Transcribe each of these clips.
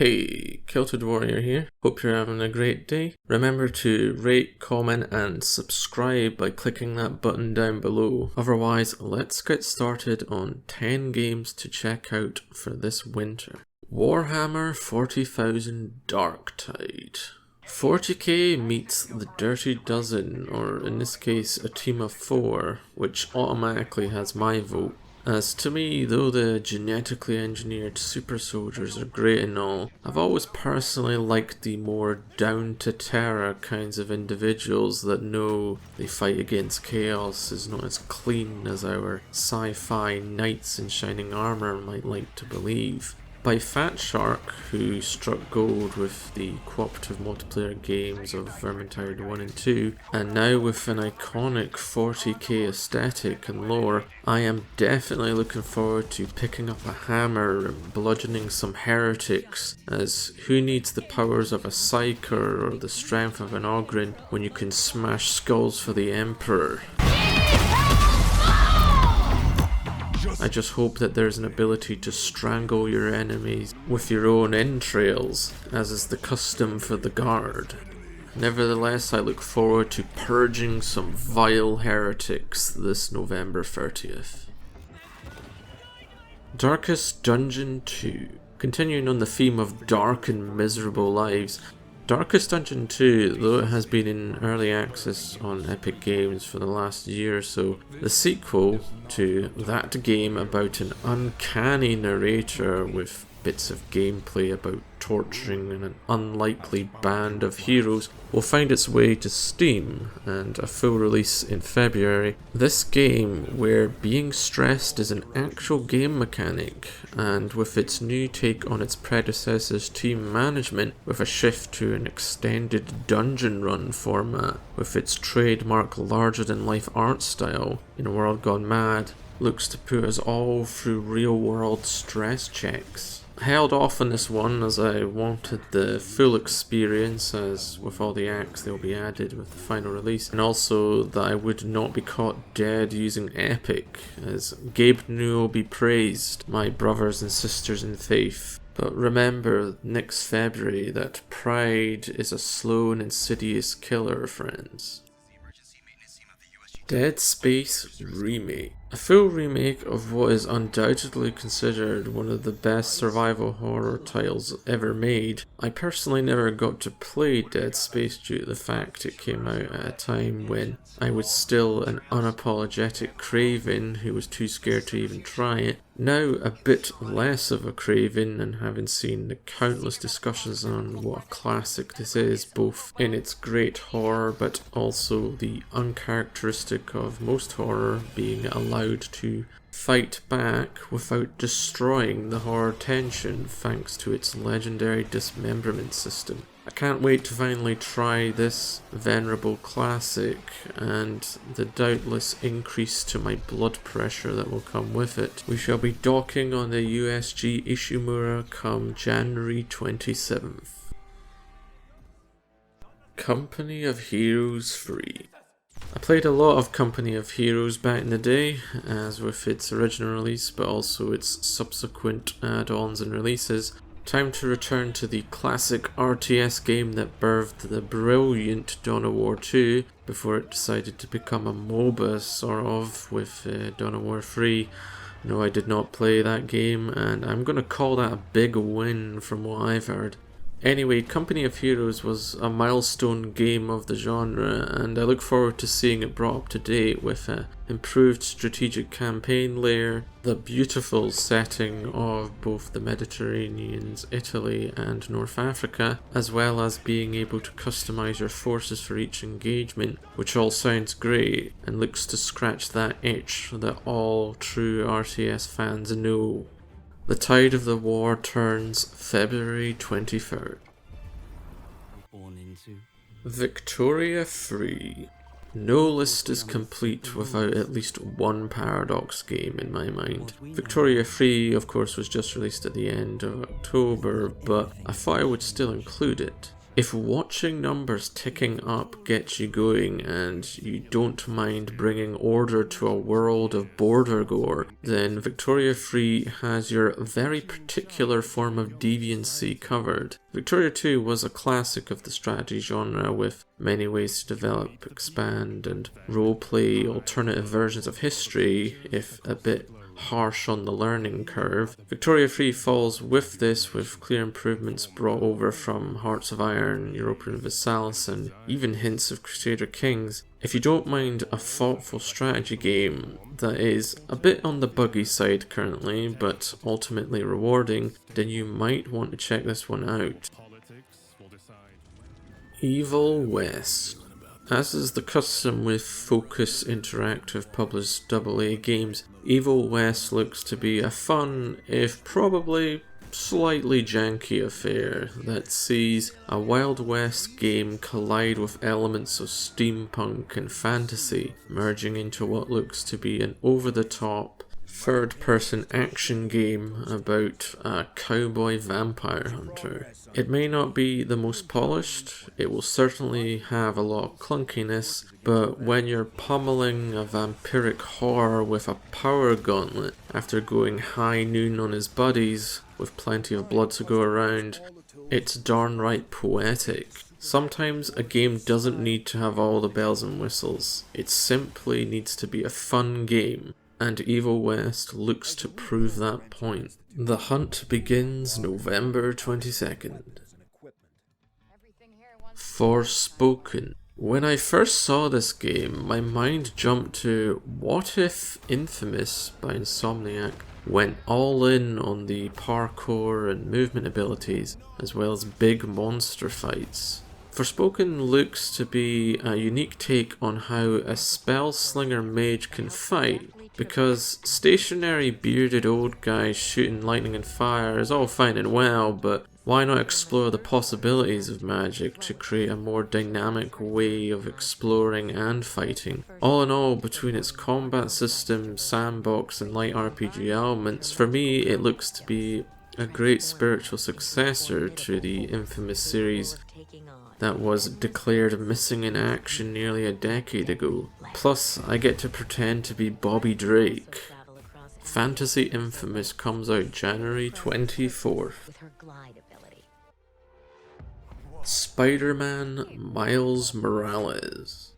Hey, Kilted Warrior here. Hope you're having a great day. Remember to rate, comment and subscribe by clicking that button down below. Otherwise, let's get started on 10 games to check out for this winter. Warhammer 40,000 Darktide. 40k meets the Dirty Dozen, or in this case a team of 4, which automatically has my vote. As to me, though the genetically engineered super soldiers are great and all, I've always personally liked the more down-to-terra kinds of individuals that know they fight against chaos is not as clean as our sci-fi knights in shining armour might like to believe. By Fat Shark, who struck gold with the cooperative multiplayer games of Vermintide 1 and 2, and now with an iconic 40k aesthetic and lore, I am definitely looking forward to picking up a hammer and bludgeoning some heretics, as who needs the powers of a psyker or the strength of an Ogren when you can smash skulls for the Emperor? I just hope that there's an ability to strangle your enemies with your own entrails, as is the custom for the Guard. Nevertheless, I look forward to purging some vile heretics this November 30th. Darkest Dungeon 2. Continuing on the theme of dark and miserable lives, Darkest Dungeon 2, though it has been in early access on Epic Games for the last year or so, the sequel to that game about an uncanny narrator with bits of gameplay about torturing an unlikely band of heroes, will find its way to Steam and a full release in February. This game, where being stressed is an actual game mechanic, and with its new take on its predecessor's team management, with a shift to an extended dungeon run format, with its trademark larger-than-life art style in a world gone mad, looks to put us all through real-world stress checks. I held off on this one as I wanted the full experience, as with all the acts they'll be added with the final release, and also that I would not be caught dead using Epic, as Gabe Newell be praised, my brothers and sisters in faith. But remember next February that pride is a slow and insidious killer, friends. Dead Space Remake. A full remake of what is undoubtedly considered one of the best survival horror titles ever made. I personally never got to play Dead Space due to the fact it came out at a time when I was still an unapologetic craven who was too scared to even try it. Now a bit less of a craven, and having seen the countless discussions on what a classic this is, both in its great horror but also the uncharacteristic of most horror being allowed to fight back without destroying the horror tension thanks to its legendary dismemberment system. I can't wait to finally try this venerable classic and the doubtless increase to my blood pressure that will come with it. We shall be docking on the USG Ishimura come January 27th. Company of Heroes 3. I played a lot of Company of Heroes back in the day, as with its original release but also its subsequent add-ons and releases. Time to return to the classic RTS game that birthed the brilliant Dawn of War 2 before it decided to become a MOBA sort of with Dawn of War 3. No, I did not play that game, and I'm going to call that a big win from what I've heard. Anyway, Company of Heroes was a milestone game of the genre, and I look forward to seeing it brought up to date with an improved strategic campaign layer, the beautiful setting of both the Mediterranean's Italy and North Africa, as well as being able to customize your forces for each engagement, which all sounds great and looks to scratch that itch that all true RTS fans know. The tide of the war turns February 23rd. Victoria 3. No list is complete without at least one Paradox game in my mind. Victoria 3 of course was just released at the end of October, but I thought I would still include it. If watching numbers ticking up gets you going and you don't mind bringing order to a world of border gore, then Victoria 3 has your very particular form of deviancy covered. Victoria 2 was a classic of the strategy genre with many ways to develop, expand, and roleplay alternative versions of history, if a bit harsh on the learning curve. Victoria 3 falls with this, with clear improvements brought over from Hearts of Iron, Europa Universalis, and even hints of Crusader Kings. If you don't mind a thoughtful strategy game that is a bit on the buggy side currently, but ultimately rewarding, then you might want to check this one out. Evil West. As is the custom with Focus Interactive published AA games, Evil West looks to be a fun, if probably slightly janky affair that sees a Wild West game collide with elements of steampunk and fantasy, merging into what looks to be an over-the-top third-person action game about a cowboy vampire hunter. It may not be the most polished, it will certainly have a lot of clunkiness, but when you're pummeling a vampiric horror with a power gauntlet after going high noon on his buddies with plenty of blood to go around, it's darn right poetic. Sometimes a game doesn't need to have all the bells and whistles, it simply needs to be a fun game. And Evil West looks to prove that point. The hunt begins November 22nd. Forspoken. When I first saw this game, my mind jumped to what if Infamous by Insomniac went all in on the parkour and movement abilities, as well as big monster fights. Forspoken looks to be a unique take on how a spellslinger mage can fight, because stationary bearded old guys shooting lightning and fire is all fine and well, but why not explore the possibilities of magic to create a more dynamic way of exploring and fighting? All in all, between its combat system, sandbox and light RPG elements, for me it looks to be a great spiritual successor to the Infamous series that was declared missing in action nearly a decade ago. Plus, I get to pretend to be Bobby Drake. Fantasy Infamous comes out January 24th. Spider-Man Miles Morales.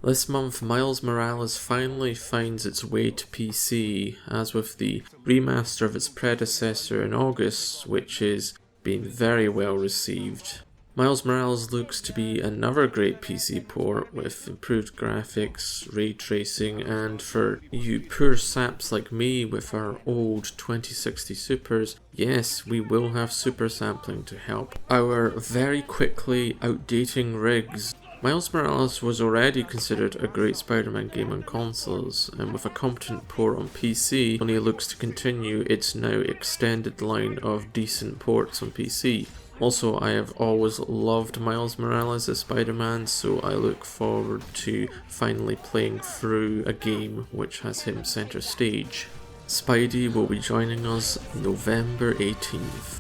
This month, Miles Morales finally finds its way to PC, as with the remaster of its predecessor in August, which is being very well received. Miles Morales looks to be another great PC port with improved graphics, ray tracing, and for you poor saps like me with our old 2060 Supers, yes, we will have super sampling to help our very quickly outdating rigs. Miles Morales was already considered a great Spider-Man game on consoles, and with a competent port on PC, only looks to continue its now extended line of decent ports on PC. Also, I have always loved Miles Morales as Spider-Man, so I look forward to finally playing through a game which has him center stage. Spidey will be joining us November 18th.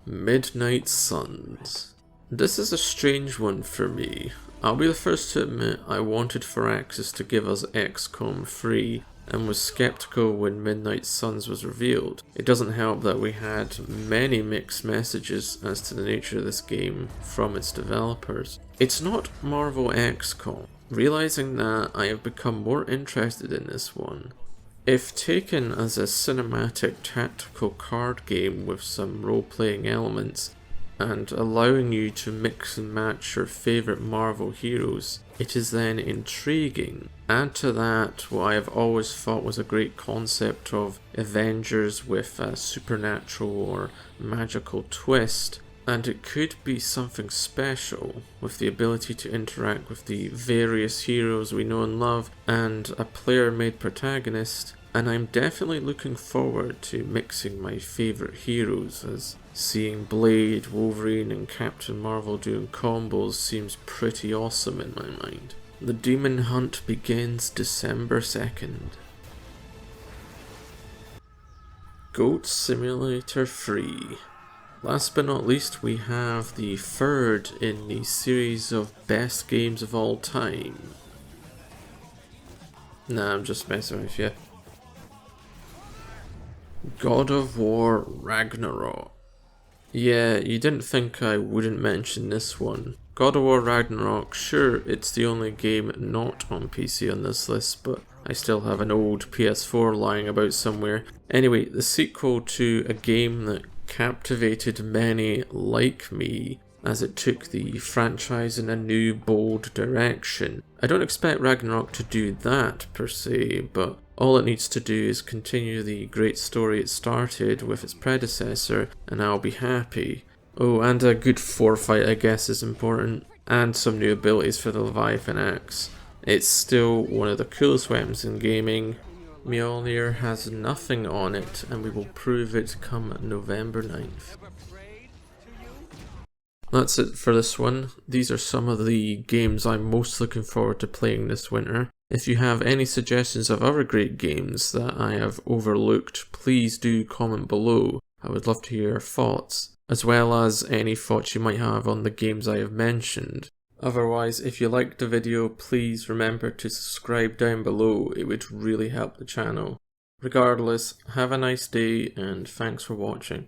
Midnight Suns. This is a strange one for me. I'll be the first to admit I wanted Firaxis to give us XCOM 3, and was skeptical when Midnight Suns was revealed. It doesn't help that we had many mixed messages as to the nature of this game from its developers. It's not Marvel XCOM. Realizing that, I have become more interested in this one. If taken as a cinematic tactical card game with some role-playing elements, and allowing you to mix and match your favourite Marvel heroes, it is then intriguing. Add to that what I have always thought was a great concept of Avengers with a supernatural or magical twist, and it could be something special, with the ability to interact with the various heroes we know and love, and a player-made protagonist, and I'm definitely looking forward to mixing my favourite heroes, as seeing Blade, Wolverine and Captain Marvel doing combos seems pretty awesome in my mind. The Demon Hunt begins December 2nd. Goat Simulator 3. Last but not least, we have the third in the series of best games of all time. Nah, I'm just messing with you. God of War Ragnarok. Yeah, you didn't think I wouldn't mention this one. God of War Ragnarok, sure, it's the only game not on PC on this list, but I still have an old PS4 lying about somewhere. Anyway, the sequel to a game that captivated many like me, as it took the franchise in a new, bold direction. I don't expect Ragnarok to do that per se, but all it needs to do is continue the great story it started with its predecessor, and I'll be happy. Oh, and a good forefight I guess is important, and some new abilities for the Leviathan Axe. It's still one of the coolest weapons in gaming. Mjolnir has nothing on it, and we will prove it come November 9th. That's it for this one. These are some of the games I'm most looking forward to playing this winter. If you have any suggestions of other great games that I have overlooked, please do comment below. I would love to hear your thoughts, as well as any thoughts you might have on the games I have mentioned. Otherwise, if you liked the video, please remember to subscribe down below, it would really help the channel. Regardless, have a nice day and thanks for watching.